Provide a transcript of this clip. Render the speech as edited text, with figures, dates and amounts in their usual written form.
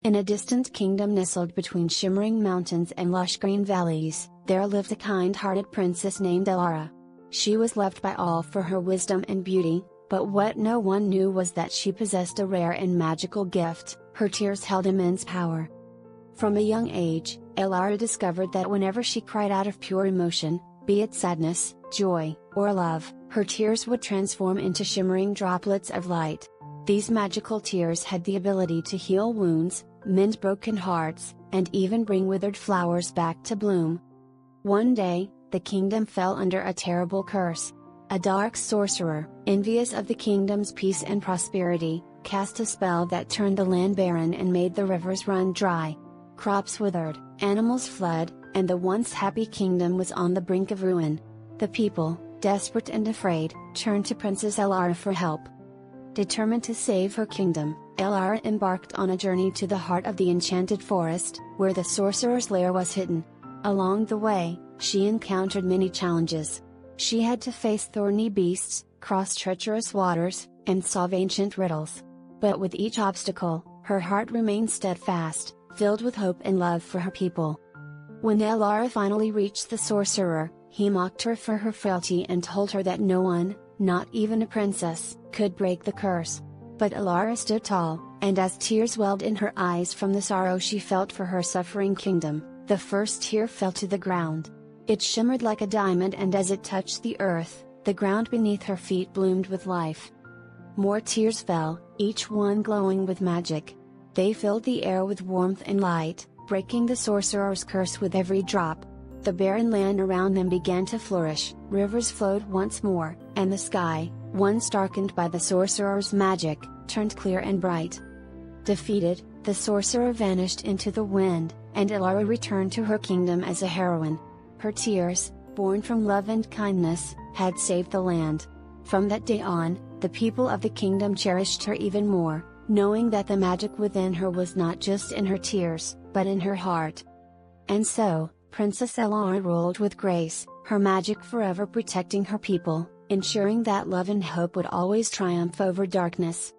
In a distant kingdom nestled between shimmering mountains and lush green valleys, there lived a kind-hearted princess named Elara. She was loved by all for her wisdom and beauty, but what no one knew was that she possessed a rare and magical gift. Her tears held immense power. From a young age, Elara discovered that whenever she cried out of pure emotion, be it sadness, joy, or love, her tears would transform into shimmering droplets of light. These magical tears had the ability to heal wounds, mend broken hearts, and even bring withered flowers back to bloom. One day, the kingdom fell under a terrible curse. A dark sorcerer, envious of the kingdom's peace and prosperity, cast a spell that turned the land barren and made the rivers run dry. Crops withered, animals fled, and the once happy kingdom was on the brink of ruin. The people, desperate and afraid, turned to Princess Elara for help. Determined to save her kingdom, Elara embarked on a journey to the heart of the enchanted forest, where the sorcerer's lair was hidden. Along the way, she encountered many challenges. She had to face thorny beasts, cross treacherous waters, and solve ancient riddles. But with each obstacle, her heart remained steadfast, filled with hope and love for her people. When Elara finally reached the sorcerer, he mocked her for her frailty and told her that no one, not even a princess, could break the curse. But Elara stood tall, and as tears welled in her eyes from the sorrow she felt for her suffering kingdom, the first tear fell to the ground. It shimmered like a diamond, and as it touched the earth, the ground beneath her feet bloomed with life. More tears fell, each one glowing with magic. They filled the air with warmth and light, breaking the sorcerer's curse with every drop. The barren land around them began to flourish, rivers flowed once more, and the sky, once darkened by the sorcerer's magic, turned clear and bright. Defeated, the sorcerer vanished into the wind, and Elara returned to her kingdom as a heroine. Her tears, born from love and kindness, had saved the land. From that day on, the people of the kingdom cherished her even more, knowing that the magic within her was not just in her tears, but in her heart. And so, Princess Elara ruled with grace, her magic forever protecting her people, ensuring that love and hope would always triumph over darkness.